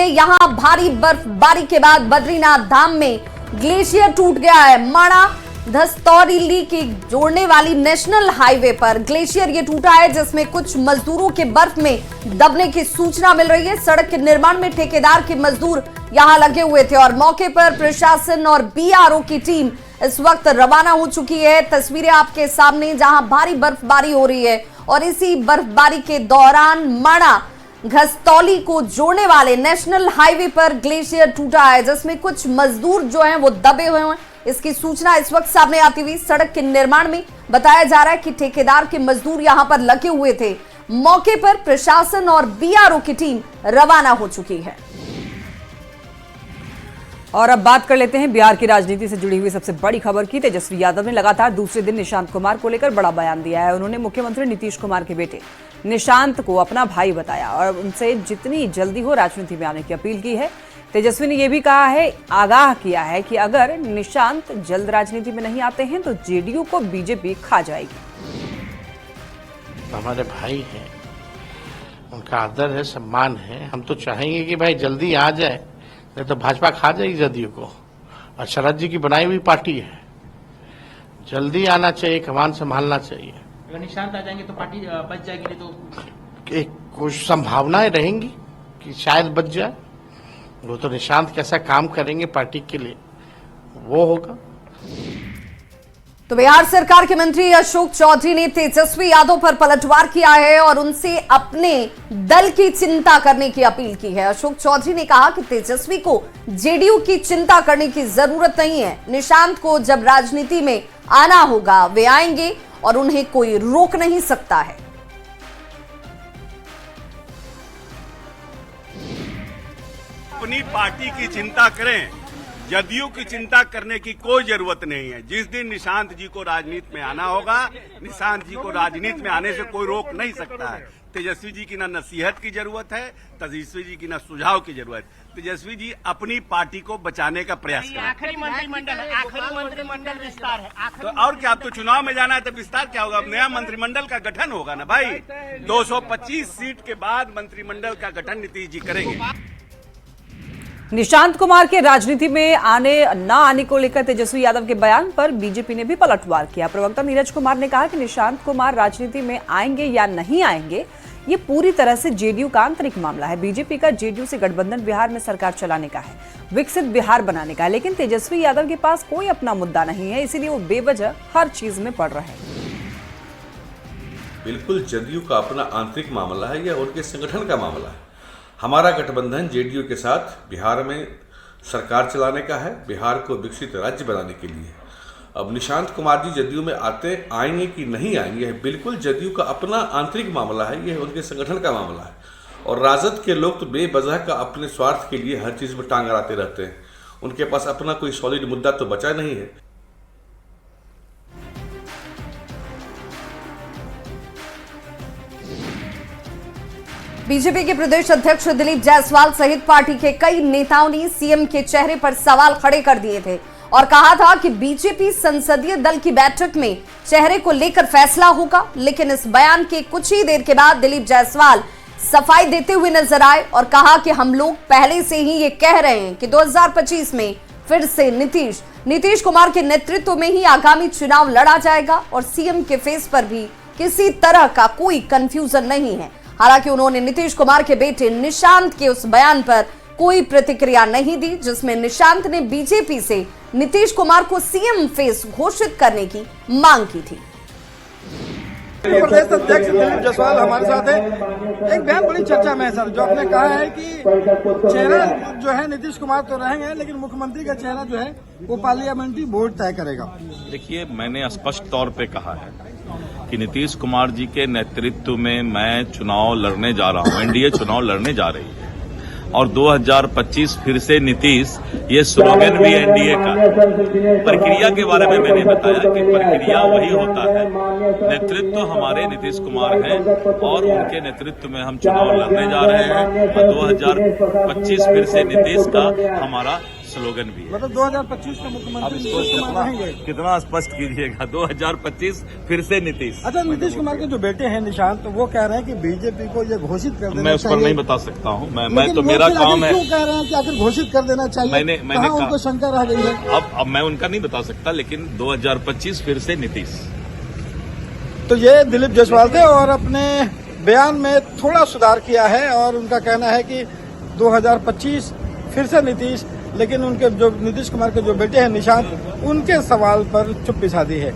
यहां भारी बर्फबारी के बाद बद्रीनाथ धाम में ग्लेशियर टूट गया है। माणा धस्तौली की जोड़ने वाली नेशनल हाईवे पर ग्लेशियर ये टूटा है, जिसमें कुछ मजदूरों के बर्फ में दबने की सूचना मिल रही है। सड़क के निर्माण में ठेकेदार के मजदूर यहां लगे हुए थे और मौके पर प्रशासन और बीआरओ की टीम इस वक्त रवाना हो चुकी है। तस्वीरें आपके सामने, जहां भारी बर्फबारी हो रही है और इसी बर्फबारी के दौरान माणा घस्तौली को जोड़ने वाले नेशनल हाईवे पर ग्लेशियर टूटा है, जिसमें कुछ मजदूर जो हैं वो दबे हुए हैं। इसकी सूचना इस वक्त सामने आती हुई सड़क के निर्माण में बताया जा रहा है कि ठेकेदार के मजदूर यहां पर लगे हुए थे। मौके पर प्रशासन और बीआरओ की टीम रवाना हो चुकी है। और अब बात कर लेते हैं बिहार की राजनीति से जुड़ी हुई सबसे बड़ी खबर की। तेजस्वी यादव ने लगातार दूसरे दिन निशांत कुमार को लेकर बड़ा बयान दिया है। उन्होंने मुख्यमंत्री नीतीश कुमार के बेटे निशांत को अपना भाई बताया और उनसे जितनी जल्दी हो राजनीति में आने की अपील की है। तेजस्वी ने यह भी कहा है, आगाह किया है कि अगर निशांत जल्द राजनीति में नहीं आते हैं तो जेडीयू को बीजेपी खा जाएगी। हमारे भाई हैं, उनका आदर है, सम्मान है। हम तो चाहेंगे कि भाई जल्दी आ जाए, नहीं तो भाजपा खा जाएगी जदयू को। और शरद जी की बनाई हुई पार्टी है, जल्दी आना चाहिए, कमान संभालना चाहिए। अगर निशांत आ जाएंगे तो पार्टी बच जाएगी, नहीं तो कुछ संभावनाएं रहेंगी कि शायद बच जाए। वो तो निशांत कैसा काम करेंगे पार्टी के लिए, वो होगा। तो बिहार सरकार के मंत्री अशोक चौधरी ने तेजस्वी यादव पर पलटवार किया है और उनसे अपने दल की चिंता करने की अपील की है। अशोक चौधरी ने कहा कि तेजस्वी को जेडीयू की चिंता करने की जरूरत नहीं है। निशांत को जब राजनीति में आना होगा वे आएंगे और उन्हें कोई रोक नहीं सकता है। अपनी पार्टी की चिंता करें, जदयू की चिंता करने की कोई जरूरत नहीं है। जिस दिन निशांत जी को राजनीति में आना होगा, निशांत जी को राजनीति में आने से कोई रोक नहीं सकता है। तेजस्वी जी की ना नसीहत की जरूरत है, तेजस्वी जी की ना सुझाव की जरूरत है। तेजस्वी जी अपनी पार्टी को बचाने का प्रयास करें। आखिरी मंत्रिमंडल विस्तार है तो और क्या, अब तो चुनाव में जाना है तो विस्तार क्या होगा? अब नया मंत्रिमंडल का गठन होगा ना भाई। 225 सीट के बाद मंत्रिमंडल का गठन नीतीश जी करेंगे। निशांत कुमार के राजनीति में आने न आने को लेकर तेजस्वी यादव के बयान पर बीजेपी ने भी पलटवार किया। प्रवक्ता नीरज कुमार ने कहा कि निशांत कुमार राजनीति में आएंगे या नहीं आएंगे, ये पूरी तरह से जेडीयू का आंतरिक मामला है। बीजेपी का जेडीयू से गठबंधन बिहार में सरकार चलाने का है, विकसित बिहार बनाने का है, लेकिन तेजस्वी यादव के पास कोई अपना मुद्दा नहीं है, इसीलिए वो बेवजह हर चीज में पड़ रहे हैं। बिल्कुल जेडीयू का अपना आंतरिक मामला है, यह उनके संगठन का मामला है। हमारा गठबंधन जेडीयू के साथ बिहार में सरकार चलाने का है, बिहार को विकसित राज्य बनाने के लिए। अब निशांत कुमार जी जदयू में आएंगे कि नहीं आएंगे, बिल्कुल जदयू का अपना आंतरिक मामला है, यह उनके संगठन का मामला है। और राजद के लोग तो बेवजह का अपने स्वार्थ के लिए हर चीज़ में टांग अड़ाते रहते हैं। उनके पास अपना कोई सॉलिड मुद्दा तो बचा नहीं है। बीजेपी के प्रदेश अध्यक्ष दिलीप जायसवाल सहित पार्टी के कई नेताओं ने सीएम के चेहरे पर सवाल खड़े कर दिए थे और कहा था कि बीजेपी संसदीय दल की बैठक में चेहरे को लेकर फैसला होगा। लेकिन इस बयान के कुछ ही देर के बाद दिलीप जायसवाल सफाई देते हुए नजर आए और कहा कि हम लोग पहले से ही ये कह रहे हैं कि 2025 में फिर से नीतीश कुमार के नेतृत्व में ही आगामी चुनाव लड़ा जाएगा और सीएम के फेस पर भी किसी तरह का कोई कंफ्यूजन नहीं है। हालांकि उन्होंने नीतीश कुमार के बेटे निशांत के उस बयान पर कोई प्रतिक्रिया नहीं दी, जिसमें निशांत ने बीजेपी से नीतीश कुमार को सीएम फेस घोषित करने की मांग की थी। प्रदेश अध्यक्ष दिलीप जायसवाल हमारे साथ है। एक बयान बड़ी चर्चा में है सर, जो आपने कहा है कि चेहरा जो है नीतीश कुमार तो रहेंगे, लेकिन मुख्यमंत्री का चेहरा जो है वो पार्लियामेंट्री बोर्ड तय करेगा। देखिए, मैंने स्पष्ट तौर पे कहा है कि नीतीश कुमार जी के नेतृत्व में मैं चुनाव लड़ने जा रहा हूं, एनडीए चुनाव लड़ने जा रही है और 2025 फिर से नीतीश, ये स्लोगन भी एनडीए का। प्रक्रिया के बारे में मैंने बताया कि प्रक्रिया वही होता है, नेतृत्व हमारे नीतीश कुमार हैं और उनके नेतृत्व में हम चुनाव लड़ने जा रहे हैं और 2025 फिर से नीतीश का हमारा स्लोगन भी है। मतलब 2025 का अब मुख्यमंत्री इसको नीतीश कुमार रहेंगे। कितना स्पष्ट कीजिएगा, 2025 फिर से नीतीश। अच्छा, नीतीश कुमार के जो बेटे हैं निशांत, तो वो कह रहे हैं कि बीजेपी को ये घोषित कर देना चाहिए। मैं उस पर नहीं बता सकता हूँ, मैं लेकिन तो वो मेरा फिर काम है। क्यों कह रहे हैं कि आखिर घोषित कर देना चाहिए? मैंने कहाँ कहा- उनको शंका रह गई है? अब मैं उनका नहीं बता सकता, लेकिन 2025 फिर से नीतीश। तो ये दिलीप जायसवाल थे और अपने बयान में थोड़ा सुधार किया है और उनका कहना है कि 2025 फिर से नीतीश, लेकिन उनके जो नीतीश कुमार के जो बेटे हैं निशांत, उनके सवाल पर चुप्पी साधी है।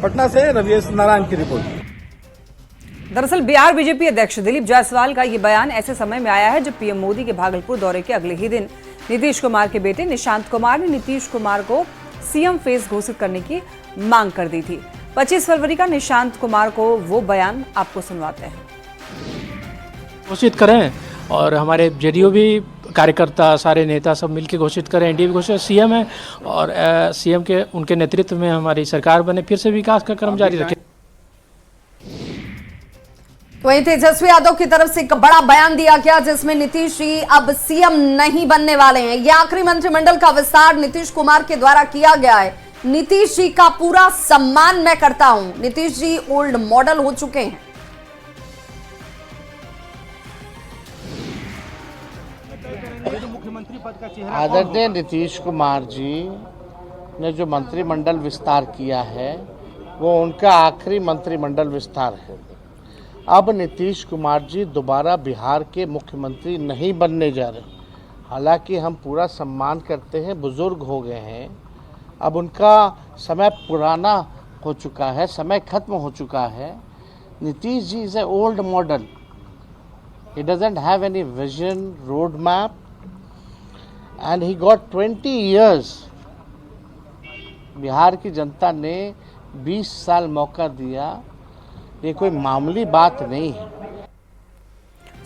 पटना से रविश नारायण की रिपोर्ट। दरअसल बिहार बीजेपी अध्यक्ष दिलीप जायसवाल का ये बयान ऐसे समय में आया है जब पीएम मोदी के भागलपुर दौरे के अगले ही दिन नीतीश कुमार के बेटे निशांत कुमार ने नीतीश कुमार को सीएम फेस घोषित करने की मांग कर दी थी। 25 फरवरी का निशांत कुमार को वो बयान आपको सुनवाते हैं। घोषित करें और हमारे जेडीयू भी कार्यकर्ता, सारे नेता सब मिलकर घोषित करें, एनडीए भी घोषित, सीएम है और सीएम के उनके नेतृत्व में हमारी सरकार बने, फिर से विकास का क्रम जारी रखें। वहीं तेजस्वी यादव की तरफ से एक बड़ा बयान दिया गया जिसमें नीतीश जी अब सीएम नहीं बनने वाले हैं। यह आखिरी मंत्रिमंडल का विस्तार नीतीश कुमार के द्वारा किया गया है। नीतीश जी का पूरा सम्मान मैं करता हूं। नीतीश जी ओल्ड मॉडल हो चुके हैं। आदरणीय नीतीश कुमार जी ने जो मंत्रिमंडल विस्तार किया है वो उनका आखिरी मंत्रिमंडल विस्तार है। अब नीतीश कुमार जी दोबारा बिहार के मुख्यमंत्री नहीं बनने जा रहे। हालांकि हम पूरा सम्मान करते हैं, बुजुर्ग हो गए हैं, अब उनका समय पुराना हो चुका है, समय खत्म हो चुका है। Nitish ji is a old model, he doesn't have any vision, road map, and he got 20 years. Bihar की जनता ने 20 साल मौका दिया, ये कोई मामूली बात नहीं है।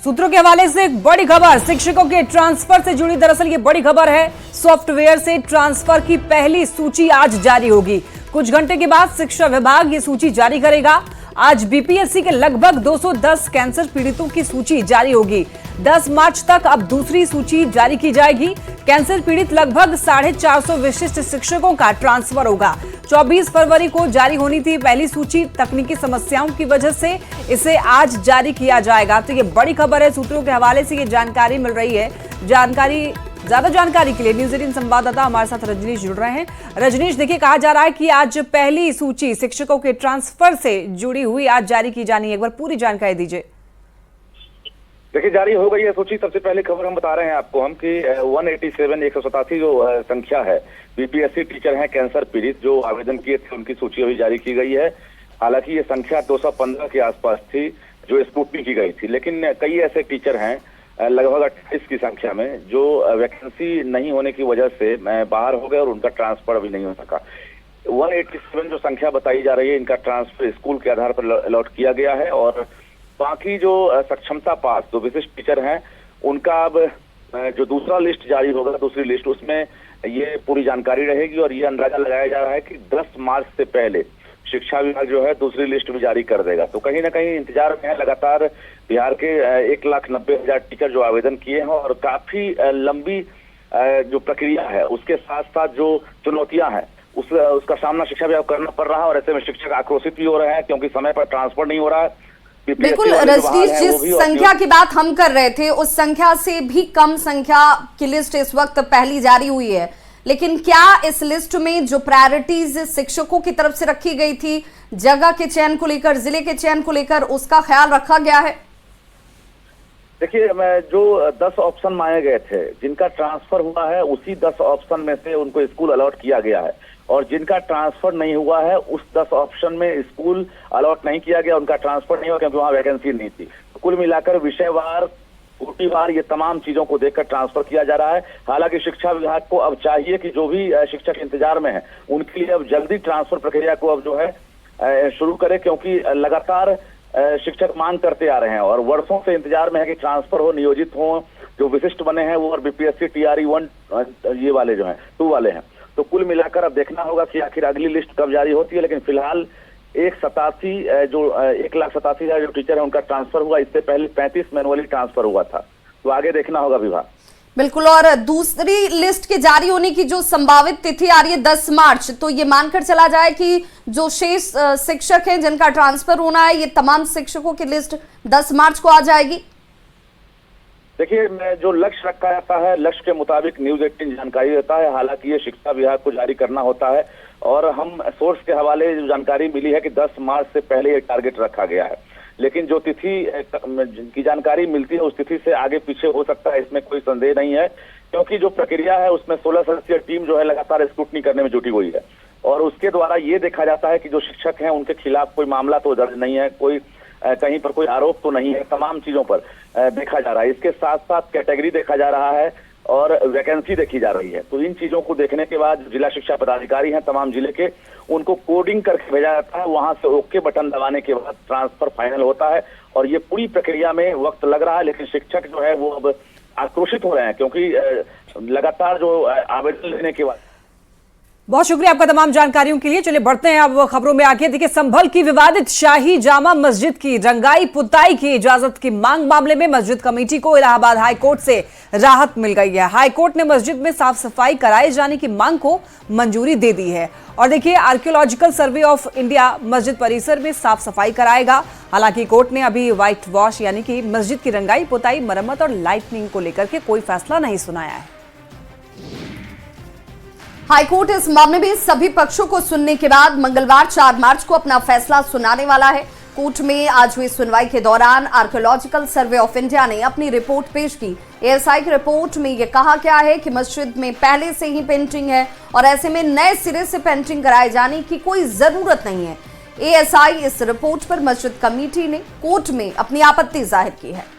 सूत्रों के हवाले से एक बड़ी खबर शिक्षकों के ट्रांसफर से जुड़ी। दरअसल ये बड़ी खबर है, सॉफ्टवेयर से ट्रांसफर की पहली सूची आज जारी होगी। कुछ घंटे के बाद शिक्षा विभाग ये सूची जारी करेगा। आज बीपीएससी के लगभग 210 कैंसर पीड़ितों की सूची जारी होगी। 10 मार्च तक अब दूसरी सूची जारी की जाएगी। कैंसर पीड़ित लगभग 450 विशिष्ट शिक्षकों का ट्रांसफर होगा। 24 फरवरी को जारी होनी थी पहली सूची, तकनीकी समस्याओं की वजह से इसे आज जारी किया जाएगा। तो ये बड़ी खबर है, सूत्रों के हवाले से ये जानकारी मिल रही है। ज्यादा जानकारी के लिए न्यूज 18 संवाददाता हमारे साथ रजनीश जुड़ रहे हैं। रजनीश, देखिए कहा जा रहा है कि आज पहली सूची शिक्षकों के ट्रांसफर से जुड़ी हुई आज जारी की जानी है। एक बार पूरी जानकारी दीजिए। देखिए, जारी हो गई है सूची। सबसे पहले खबर हम बता रहे हैं आपको हम कि 187 जो संख्या है बीपीएससी टीचर हैं कैंसर पीड़ित जो आवेदन किए थे, उनकी सूची अभी जारी की गई है। हालांकि ये संख्या 215 के आसपास थी जो स्क्रूटनी की गई थी, लेकिन कई ऐसे टीचर हैं लगभग 28 की संख्या में जो वैकेंसी नहीं होने की वजह से बाहर हो गए और उनका ट्रांसफर अभी नहीं हो सका। 187 जो संख्या बताई जा रही है, इनका ट्रांसफर स्कूल के आधार पर अलॉट किया गया है और बाकी जो सक्षमता पास जो विशिष्ट टीचर हैं उनका अब जो दूसरा लिस्ट जारी होगा, दूसरी लिस्ट, उसमें ये पूरी जानकारी रहेगी और ये अंदाजा लगाया जा रहा है कि 10 मार्च से पहले शिक्षा विभाग जो है दूसरी लिस्ट भी जारी कर देगा। तो कहीं ना कहीं इंतजार में है। लगातार बिहार के 1,90,000 टीचर जो आवेदन किए हैं और काफी लंबी जो प्रक्रिया है, उसके साथ साथ जो चुनौतियां हैं उसका सामना शिक्षा विभाग करना पड़ रहा है और ऐसे में शिक्षक आक्रोशित भी हो रहे हैं क्योंकि समय पर ट्रांसफर नहीं हो रहा है। बिल्कुल रजनीश, जिस संख्या की बात हम कर रहे थे उस संख्या से भी कम संख्या की लिस्ट इस वक्त पहली जारी हुई है, लेकिन क्या इस लिस्ट में जो प्रायोरिटीज शिक्षकों की तरफ से रखी गई थी, जगह के चयन को लेकर, जिले के चयन को लेकर, उसका ख्याल रखा गया है? देखिए, जो 10 ऑप्शन मांगे गए थे, जिनका ट्रांसफर हुआ है उसी 10 ऑप्शन में से उनको स्कूल अलॉट किया गया है और जिनका ट्रांसफर नहीं हुआ है उस 10 ऑप्शन में स्कूल अलॉट नहीं किया गया, उनका ट्रांसफर नहीं हुआ क्योंकि वहां वैकेंसी नहीं थी। तो कुल मिलाकर विषयवार, कोटिवार ये तमाम चीजों को देखकर ट्रांसफर किया जा रहा है। हालांकि शिक्षा विभाग को अब चाहिए कि जो भी शिक्षक इंतजार में है उनके लिए अब जल्दी ट्रांसफर प्रक्रिया को अब जो है शुरू करे, क्योंकि लगातार शिक्षक मांग करते आ रहे हैं और वर्षों से इंतजार में है कि ट्रांसफर हो, नियोजित हो, जो विशिष्ट बने हैं वो और बीपीएससी TRE 1 ये वाले जो हैं 2 वाले हैं। तो कुल मिलाकर अब देखना होगा कि आखिर अगली लिस्ट कब जारी होती है, लेकिन फिलहाल 1,87,000 जो टीचर है उनका ट्रांसफर हुआ। इससे पहले 35 मैनुअली ट्रांसफर हुआ था। तो आगे देखना होगा विभाग। बिल्कुल। और दूसरी लिस्ट के जारी होने की जो संभावित तिथि आ रही है 10 मार्च, तो ये मानकर चला जाए कि जो शेष शिक्षक हैं जिनका ट्रांसफर होना है, ये तमाम शिक्षकों की लिस्ट 10 मार्च को आ जाएगी। देखिए, जो लक्ष्य रखा जाता है, लक्ष्य के मुताबिक न्यूज 18 जानकारी देता है। हालांकि ये शिक्षा विभाग को जारी करना होता है और हम सोर्स के हवाले जो जानकारी मिली है कि 10 मार्च से पहले ये टारगेट रखा गया है, लेकिन जो तिथि की जानकारी मिलती है उस तिथि से आगे पीछे हो सकता है, इसमें कोई संदेह नहीं है। क्योंकि जो प्रक्रिया है उसमें 16 सदस्यीय टीम जो है लगातार स्क्रूटनी करने में जुटी हुई है और उसके द्वारा ये देखा जाता है कि जो शिक्षक हैं उनके खिलाफ कोई मामला तो दर्ज नहीं है, कोई कहीं पर कोई आरोप तो नहीं है, तमाम चीजों पर देखा जा रहा है। इसके साथ साथ कैटेगरी देखा जा रहा है और वैकेंसी देखी जा रही है। तो इन चीजों को देखने के बाद जिला शिक्षा पदाधिकारी हैं तमाम जिले के, उनको कोडिंग करके भेजा जाता है। वहां से ओके बटन दबाने के बाद ट्रांसफर फाइनल होता है और ये पूरी प्रक्रिया में वक्त लग रहा है। लेकिन शिक्षक जो है वो अब आक्रोशित हो रहे हैं क्योंकि लगातार जो आवेदन लेने के बाद। बहुत शुक्रिया आपका तमाम जानकारियों के लिए। चलिए बढ़ते हैं अब खबरों में आगे। देखिए, संभल की विवादित शाही जामा मस्जिद की रंगाई पुताई की इजाजत की मांग मामले में मस्जिद कमेटी को इलाहाबाद हाई कोर्ट से राहत मिल गई है। हाई कोर्ट ने मस्जिद में साफ सफाई कराए जाने की मांग को मंजूरी दे दी है। और देखिए, आर्कियोलॉजिकल सर्वे ऑफ इंडिया मस्जिद परिसर में साफ सफाई कराएगा। हालांकि कोर्ट ने अभी व्हाइट वॉश यानी कि मस्जिद की रंगाई पुताई, मरम्मत और लाइटनिंग को लेकर के कोई फैसला नहीं सुनाया है। हाईकोर्ट इस मामले में सभी पक्षों को सुनने के बाद मंगलवार 4 मार्च को अपना फैसला सुनाने वाला है। कोर्ट में आज हुई सुनवाई के दौरान आर्कियोलॉजिकल सर्वे ऑफ इंडिया ने अपनी रिपोर्ट पेश की। एएसआई की रिपोर्ट में यह कहा गया है कि मस्जिद में पहले से ही पेंटिंग है और ऐसे में नए सिरे से पेंटिंग कराए जाने की कोई जरूरत नहीं है। एएसआई इस रिपोर्ट पर मस्जिद कमेटी ने कोर्ट में अपनी आपत्ति जाहिर की है।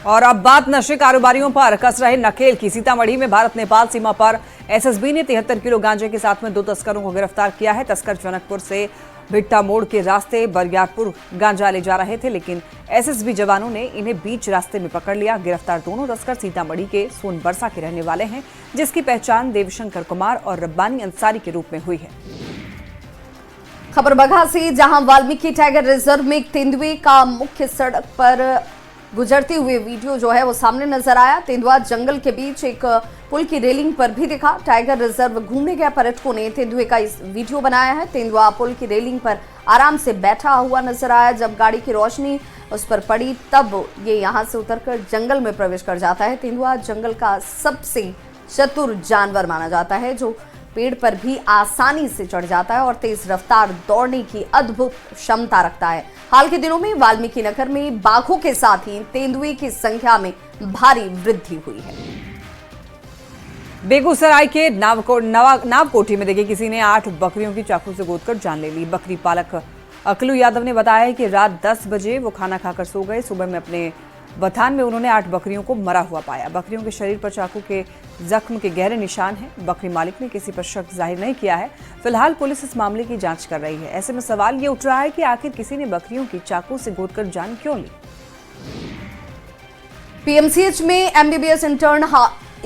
और अब बात नशे कारोबारियों पर कस रहे नकेल की। सीतामढ़ी में भारत नेपाल सीमा पर एसएसबी ने 73 किलो गांजे के साथ में 2 तस्करों को गिरफ्तार किया है। तस्कर जनकपुर से भिट्टा मोड़ के रास्ते बरियारपुर गांजा ले जा रहे थे, लेकिन एसएसबी जवानों ने इन्हें बीच रास्ते में पकड़ लिया। गिरफ्तार दोनों तस्कर सीतामढ़ी के सोनबरसा के रहने वाले हैं, जिसकी पहचान देवशंकर कुमार और रब्बानी अंसारी के रूप में हुई है। खबर बगहा से, जहां वाल्मीकि टाइगर रिजर्व में तेंदुए का मुख्य सड़क पर गुजरते हुए वीडियो जो है वो सामने नजर आया। तेंदुआ जंगल के बीच एक पुल की रेलिंग पर भी दिखा। टाइगर रिजर्व घूमने गए पर्यटकों ने तेंदुए का इस वीडियो बनाया है। तेंदुआ पुल की रेलिंग पर आराम से बैठा हुआ नजर आया। जब गाड़ी की रोशनी उस पर पड़ी तब ये यहां से उतरकर जंगल में प्रवेश कर जाता है। तेंदुआ जंगल का सबसे चतुर जानवर माना जाता है, जो पेड़ पर भी आसानी से चढ़ जाता है और तेज रफ्तार दौड़ने की अद्भुत क्षमता रखता है। हाल के दिनों में वाल्मीकि नगर में बाघों के साथ ही तेंदुए की संख्या में भारी वृद्धि हुई है। बेगूसराय के नावकोठी में देखिए, किसी ने 8 बकरियों की चाकू से गोदकर जान ले ली। बकरी पालक अकलू यादव ने बताया कि रात 10 बजे वो खाना खाकर सो गए। सुबह में अपने बथान में उन्होंने 8 बकरियों को मरा हुआ पाया। बकरियों के शरीर पर चाकू के जख्म के गहरे निशान हैं। बकरी मालिक ने किसी पर शक जाहिर नहीं किया है। फिलहाल पुलिस इस मामले की जांच कर रही है। ऐसे में सवाल ये उठ रहा है कि आखिर किसी ने बकरियों की चाकू से गोदकर जान क्यों ली। पीएमसीएच में एमबीबीएस इंटर्न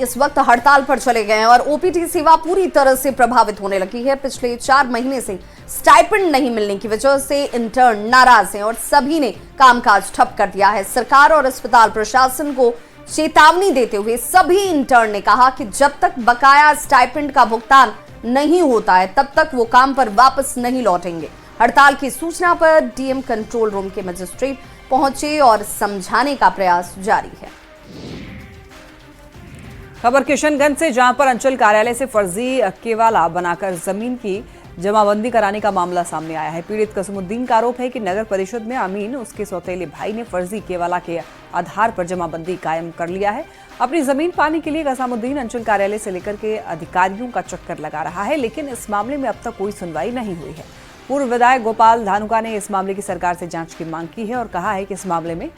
इस वक्त हड़ताल पर चले गए हैं और ओपीडी सेवा पूरी तरह से प्रभावित होने लगी है। पिछले 4 महीने से स्टाइपेंड नहीं मिलने की वजह से इंटर्न नाराज हैं और सभी ने कामकाज ठप कर दिया है। सरकार और अस्पताल प्रशासन को चेतावनी देते हुए सभी इंटर्न ने कहा कि जब तक बकाया स्टाइपेंड का भुगतान नहीं होता है तब तक वो काम पर वापस नहीं लौटेंगे। हड़ताल की सूचना पर डीएम कंट्रोल रूम के मजिस्ट्रेट पहुंचे और समझाने का प्रयास जारी है। खबर किशनगंज से, जहां पर अंचल कार्यालय से फर्जी केवाला बनाकर जमीन की जमाबंदी कराने का मामला सामने आया है। पीड़ित कसमुद्दीन का आरोप है कि नगर परिषद में अमीन उसके सौतेले भाई ने फर्जी केवाला के आधार पर जमाबंदी कायम कर लिया है। अपनी जमीन पाने के लिए कसमुद्दीन अंचल कार्यालय से लेकर के अधिकारियों का चक्कर लगा रहा है, लेकिन इस मामले में अब तक कोई सुनवाई नहीं हुई है। पूर्व विधायक गोपाल धानुका ने इस मामले की सरकार से जांच की मांग की है और कहा है कि इस मामले में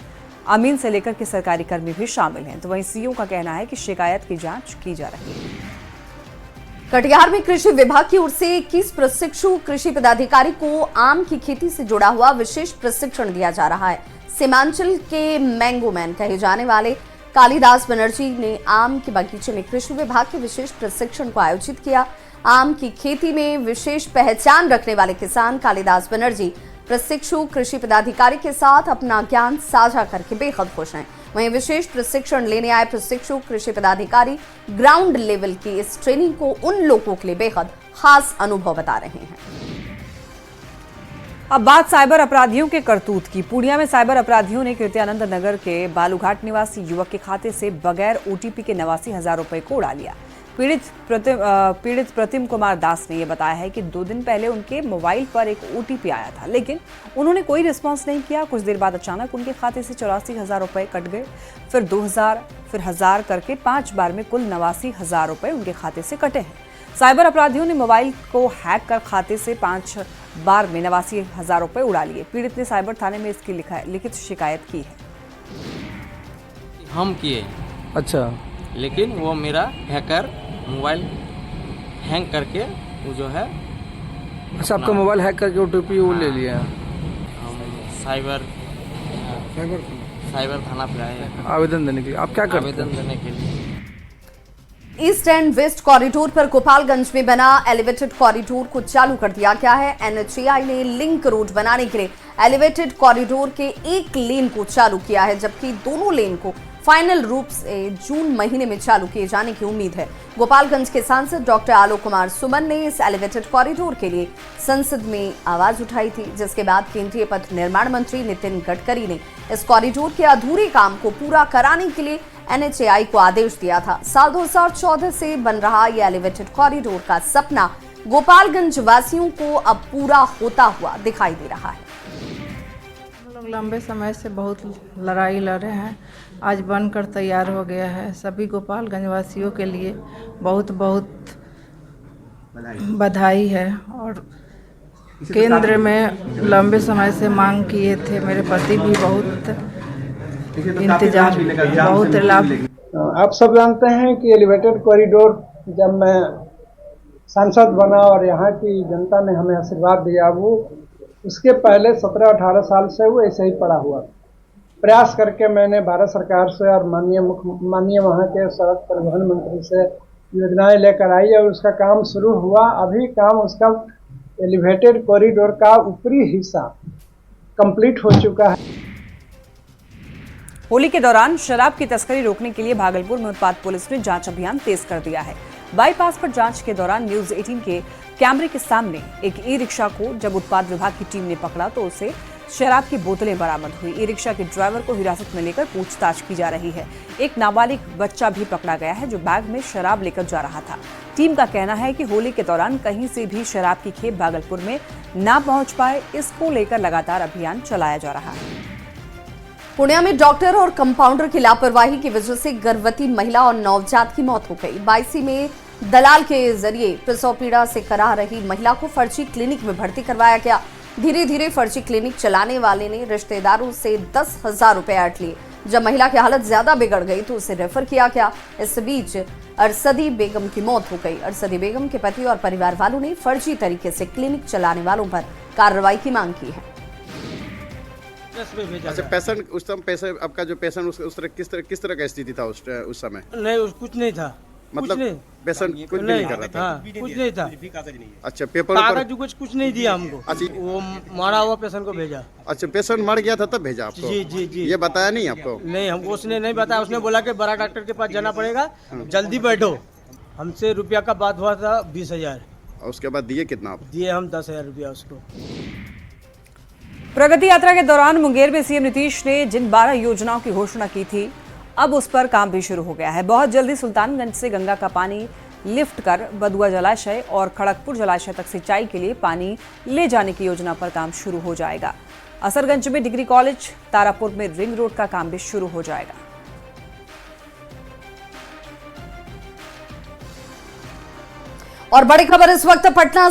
अमीन से लेकर के सरकारी कर्मी भी शामिल हैं। तो वहीं सीईओ का कहना है कि शिकायत की जांच की जा रही है। कटिहार में कृषि विभाग की ओर से 21 प्रशिक्षु कृषि पदाधिकारी को आम की खेती से जुड़ा हुआ विशेष प्रशिक्षण दिया जा रहा है। सीमांचल के मैंगोमैन कहे जाने वाले कालिदास बनर्जी ने आम के बगीचे में कृषि विभाग के विशेष प्रशिक्षण को आयोजित किया। आम की खेती में विशेष पहचान रखने वाले किसान कालिदास बनर्जी प्रशिक्षु कृषि पदाधिकारी के साथ अपना ज्ञान साझा करके बेहद खुश हैं। वहीं विशेष प्रशिक्षण लेने आए प्रशिक्षु कृषि पदाधिकारी ग्राउंड लेवल की इस ट्रेनिंग को उन लोगों के लिए बेहद खास अनुभव बता रहे हैं। अब बात साइबर अपराधियों के करतूत की। पूर्णिया में साइबर अपराधियों ने कृत्यानंद नगर के बालूघाट निवासी युवक के खाते से बगैर ओटीपी के 89,000 रुपए को उड़ा लिया। पीड़ित प्रतिम कुमार दास ने यह बताया है कि 2 दिन पहले उनके मोबाइल पर एक ओटीपी आया था, लेकिन उन्होंने कोई रिस्पांस नहीं किया। कुछ देर बाद अचानक उनके खाते से 84,000 रुपए कट गए, फिर 2,000, फिर 1,000 करके 5 बार में कुल 89,000 रुपए उनके खाते से कटे हैं। साइबर अपराधियों ने मोबाइल को हैक कर खाते से 5 बार में 89,000 रुपए उड़ा लिए। पीड़ित ने साइबर थाने में इसकी लिखित शिकायत की है। हम किए, अच्छा, लेकिन वो मेरा हैकर मोबाइल हैंग करके वो जो है, अच्छा आपका मोबाइल हैक करके ओटीपी वो ले लिया। हम साइबर थाना पे आए आवेदन देने के लिए। आप क्या करते हैं? आवेदन देने के लिए। ईस्ट एंड वेस्ट कॉरिडोर पर गोपालगंज में बना एलिवेटेड कॉरिडोर को चालू कर दिया गया है। एनएचएआई ने लिंक रोड बनाने के लिए एलिवेटेड कॉरिडोर के एक लेन को चालू किया है, जबकि दोनों लेन को फाइनल रूप से जून महीने में चालू किए जाने की उम्मीद है। गोपालगंज के सांसद डॉक्टर आलोक कुमार सुमन ने इस एलिवेटेड कॉरिडोर के लिए संसद में आवाज उठाई थी, जिसके बाद केंद्रीय पथ निर्माण मंत्री नितिन गडकरी ने इस कॉरिडोर के अधूरे काम को पूरा कराने के लिए एनएचएआई को आदेश दिया था। साल 2014 से बन रहा ये एलिवेटेड कॉरिडोर का सपना गोपालगंज वासियों को अब पूरा होता हुआ दिखाई दे रहा है। हम लोग लंबे समय से बहुत लड़ाई लड़े हैं, आज बनकर तैयार हो गया है। सभी गोपालगंज वासियों के लिए बहुत बहुत बधाई है। और केंद्र में लंबे समय से मांग किए थे, मेरे पति भी बहुत इंतजार, बहुत लाभ। आप सब जानते हैं कि एलिवेटेड कॉरिडोर जब मैं सांसद बना और यहाँ की जनता ने हमें आशीर्वाद दिया, वो उसके पहले 17-18 साल से वो ऐसे ही पड़ा हुआ। प्रयास करके मैंने भारत सरकार से और माननीय वहाँ के सड़क परिवहन मंत्री से योजनाएं लेकर आई और उसका काम शुरू हुआ। अभी काम उसका एलिवेटेड कॉरिडोर का ऊपरी हिस्सा कंप्लीट हो चुका है। होली के दौरान शराब की तस्करी रोकने के लिए भागलपुर में उत्पाद पुलिस ने जांच अभियान तेज कर दिया है। बाईपास पर जांच के दौरान न्यूज 18 के कैमरे के सामने एक ई रिक्शा को जब उत्पाद विभाग की टीम ने पकड़ा तो उसे शराब की बोतलें बरामद हुई। ई रिक्शा के ड्राइवर को हिरासत में लेकर पूछताछ की जा रही है। एक नाबालिग बच्चा भी पकड़ा गया है जो बैग में शराब लेकर जा रहा था। टीम का कहना है कि होली के दौरान कहीं से भी शराब की खेप भागलपुर में ना पहुंच पाए, इसको लेकर लगातार अभियान चलाया जा रहा है। पूर्णिया में डॉक्टर और कंपाउंडर की लापरवाही की वजह से गर्भवती महिला और नवजात की मौत हो गई। बायसी में दलाल के जरिए प्रसव पीड़ा से करा रही महिला को फर्जी क्लिनिक में भर्ती करवाया गया। धीरे धीरे फर्जी क्लिनिक चलाने वाले ने रिश्तेदारों से 10,000 रुपए ऐंठ लिए। जब महिला की हालत ज्यादा बिगड़ गई तो उसे रेफर किया गया। इस बीच अरसदी बेगम की मौत हो गई। अरसदी बेगम के पति और परिवार वालों ने फर्जी तरीके से क्लिनिक चलाने वालों पर कार्रवाई की मांग की है। अच्छा, पेशेंट उस समय पैसे आपका जो पेशेंट उस तरह किस तरह का स्थिति था उस समय? नहीं, कुछ नहीं था, मतलब पेशेंट कुछ नहीं कर रहा था। हाँ, कुछ नहीं था। अच्छा, पेपर कागज कुछ नहीं दिया हमको। अच्छा, वो मारा हुआ पेशेंट को भेजा। अच्छा, पेशेंट मर गया था तब भेजा आपको? जी जी जी। ये बताया नहीं आपको? नहीं, हमको उसने नहीं बताया। उसने बोला कि बड़ा डॉक्टर के पास जाना पड़ेगा, जल्दी बैठो। हमसे रुपया का बात हुआ था 20,000। और उसके बाद दिए कितना आप? दिए हम 10,000 रुपया उसको। प्रगति यात्रा के दौरान मुंगेर में सीएम नीतीश ने जिन 12 योजनाओं की घोषणा की थी, अब उस पर काम भी शुरू हो गया है। बहुत जल्दी सुल्तानगंज से गंगा का पानी लिफ्ट कर बदुआ जलाशय और खड़गपुर जलाशय तक सिंचाई के लिए पानी ले जाने की योजना पर काम शुरू हो जाएगा। असरगंज में डिग्री कॉलेज, तारापुर में रिंग रोड का काम भी शुरू हो जाएगा। और बड़ी खबर इस वक्त पटना